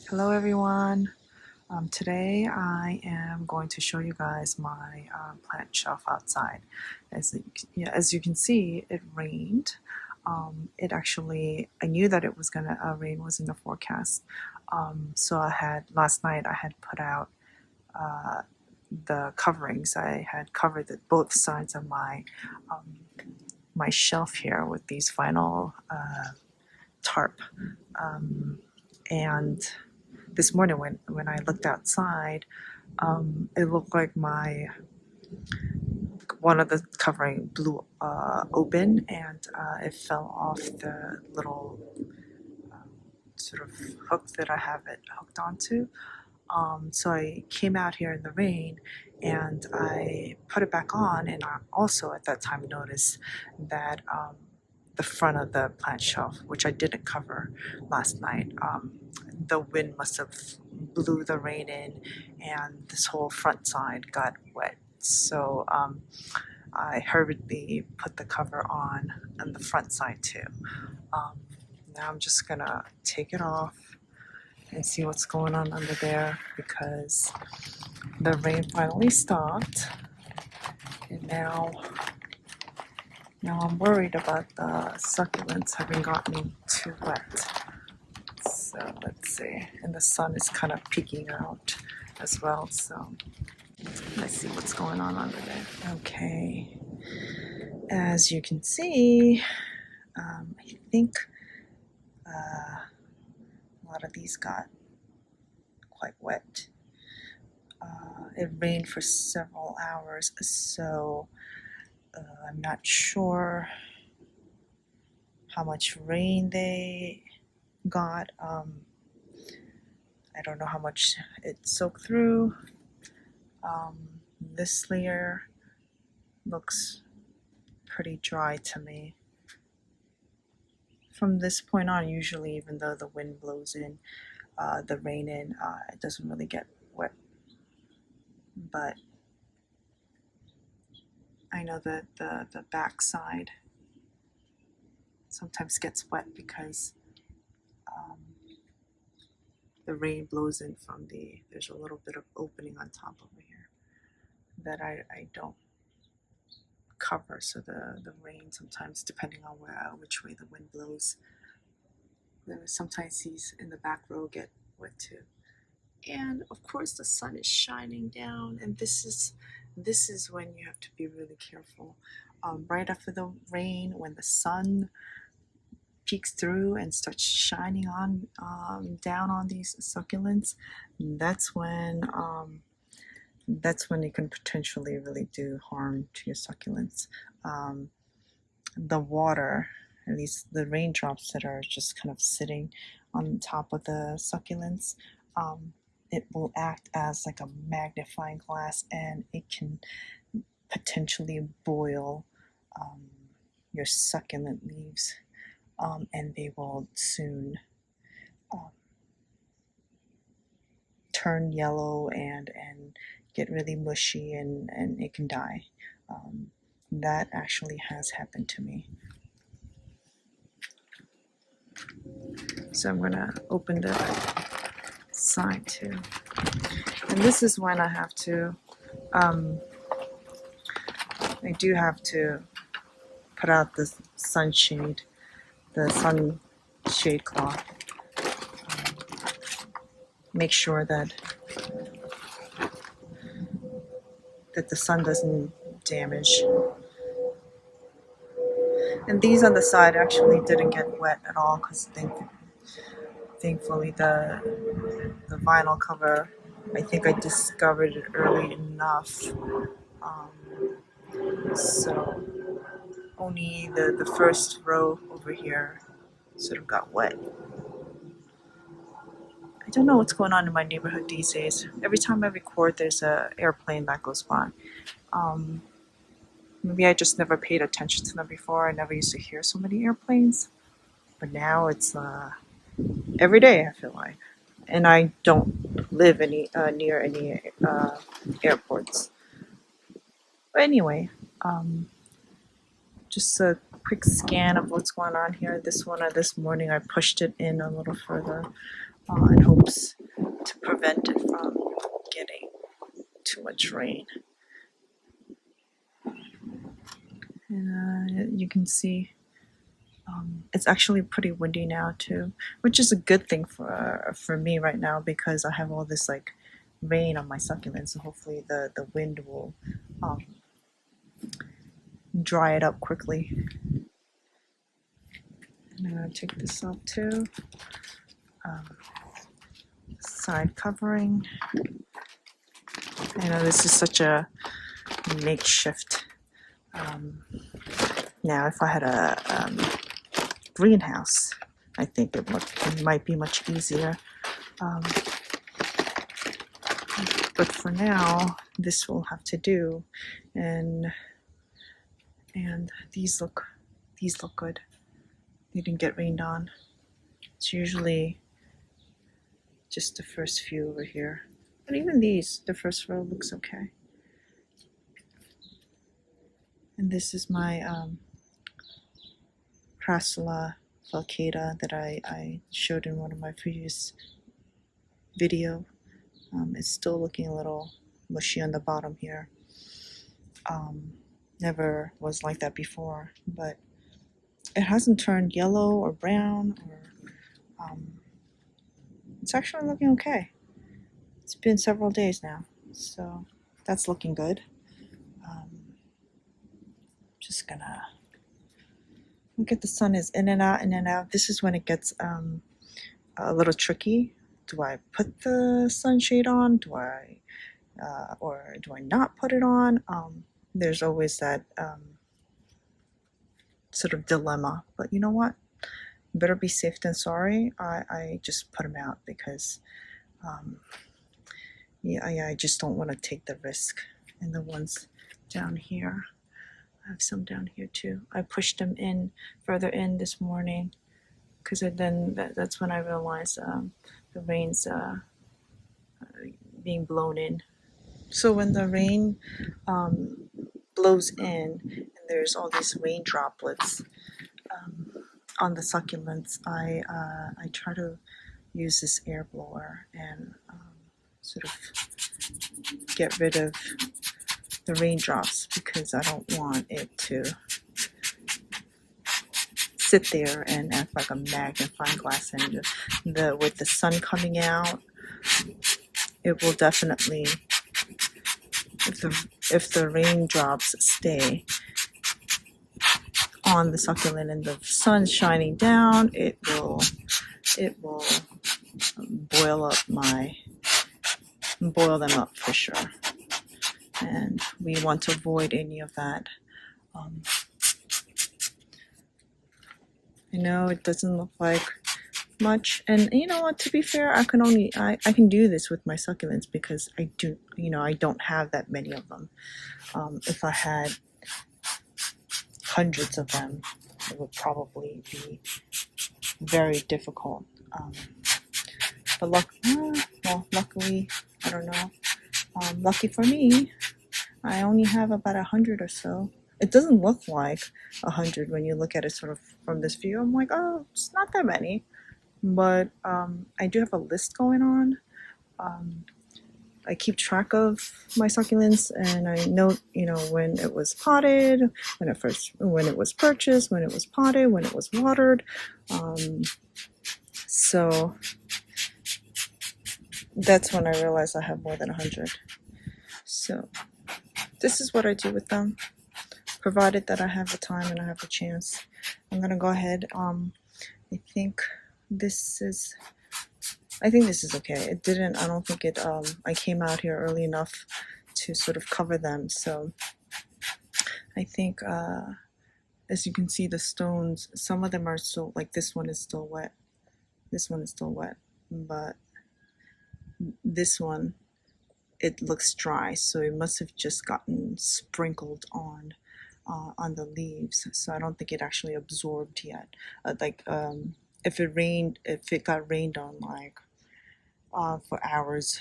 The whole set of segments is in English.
Hello everyone. Today I am going to show you guys my plant shelf outside. As you can see, it rained. I knew that it was gonna rain was in the forecast. So last night I had put out uh, the coverings. I had covered both sides of um, my shelf here with these vinyl tarp. And this morning when I looked outside, it looked like one of the covering blew open, and it fell off the little sort of hook that I have it hooked onto. So I came out here in the rain and I put it back on, and I also at that time noticed that the front of the plant shelf, which I didn't cover last night, the wind must have blew the rain in and this whole front side got wet. So I hurriedly put the cover on the front side too. Um, Now I'm just gonna take it off and see what's going on under there, because the rain finally stopped, and now I'm worried about the succulents having gotten too wet. So let's see, and the sun is kind of peeking out as well, so let's see what's going on under there. Okay, as you can see, I think a lot of these got quite wet. It rained for several hours, so I'm not sure how much rain they got. I don't know how much it soaked through. This layer looks pretty dry to me. From this point on, usually, even though the wind blows in, the rain in, it doesn't really get wet. But I know that the back side sometimes gets wet because the rain blows in from there's a little bit of opening on top over here that I don't cover, so the rain sometimes, depending on which way the wind blows, sometimes these in the back row get wet too. And of course the sun is shining down, and this is when you have to be really careful. Right after the rain, when the sun peeks through and starts shining on down on these succulents, that's when it can potentially really do harm to your succulents. The water, at least the raindrops that are just kind of sitting on top of the succulents, it will act as like a magnifying glass, and it can potentially boil your succulent leaves, and they will soon turn yellow and get really mushy, and it can die. That actually has happened to me. So I'm gonna open the side too, and this is when I have to I do have to put out the sunshade cloth. Make sure that the sun doesn't damage. And these on the side actually didn't get wet at all, because thankfully the vinyl cover, I think I discovered it early enough. So only the first row over here sort of got wet. I don't know what's going on in my neighborhood these days. Every time I record, there's an airplane that goes by. Maybe I just never paid attention to them before. I never used to hear so many airplanes. But now it's every day, I feel like. And I don't live near any airports. But anyway, just a quick scan of what's going on here. This morning I pushed it in a little further. in hopes to prevent it from getting too much rain. And you can see it's actually pretty windy now too, which is a good thing for me right now because I have all this like rain on my succulents. So hopefully the wind will dry it up quickly. And I'm gonna take this off too. Side covering. I know this is such a makeshift. Now, if I had a greenhouse, I think it might be much easier. But for now, this will have to do, and these look good. They didn't get rained on. It's usually just the first few over here, but even these, the first row looks okay. And this is my Crassula falcata that I showed in one of my previous video. It's still looking a little mushy on the bottom here. Never was like that before, but it hasn't turned yellow or brown, or it's actually looking okay. It's been several days now, so that's looking good. Just gonna look at the sun is in and out, in and out. This is when it gets a little tricky. Do I put the sunshade on? Do I or do I not put it on? There's always that sort of dilemma. But you know what? Better be safe than sorry. I just put them out because I just don't want to take the risk. And the ones down here, I have some down here too. I pushed them in further in this morning because then that's when I realized the rain's being blown in. So when the rain blows in and there's all these rain droplets on the succulents, I try to use this air blower and sort of get rid of the raindrops because I don't want it to sit there and act like a magnifying glass. And with the sun coming out, it will definitely, if the raindrops stay on the succulent and the sun's shining down, it will boil them up for sure. And we want to avoid any of that. I know it doesn't look like much, and you know what, to be fair, I can do this with my succulents because I don't have that many of them. If I had hundreds of them, it would probably be very difficult. But luckily, I don't know. Lucky for me, I only have about 100 or so. It doesn't look like 100 when you look at it sort of from this view. I'm like, oh, it's not that many. But I do have a list going on. I keep track of my succulents, and I note, when it was potted, when it was purchased, when it was potted, when it was watered. So that's when I realized I have more than 100. So this is what I do with them, provided that I have the time and I have the chance. I'm gonna go ahead. I think this is okay. I don't think it, I came out here early enough to sort of cover them. So I think, as you can see, the stones, some of them are still, like this one is still wet. This one is still wet, but this one, it looks dry. So it must have just gotten sprinkled on the leaves. So I don't think it actually absorbed yet. If it got rained on like for hours,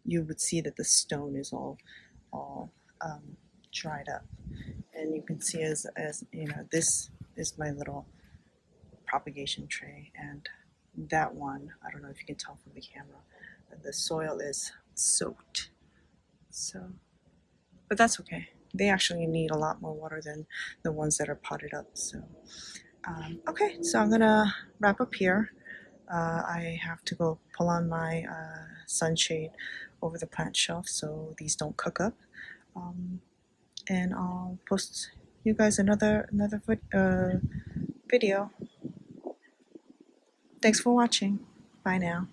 you would see that the stone is all dried up. And you can see as this is my little propagation tray, and that one, I don't know if you can tell from the camera, the soil is soaked. So, but that's okay. They actually need a lot more water than the ones that are potted up. So, okay, so I'm gonna wrap up here. I have to go pull on my sunshade over the plant shelf so these don't cook up. And I'll post you guys another video. Thanks for watching. Bye now.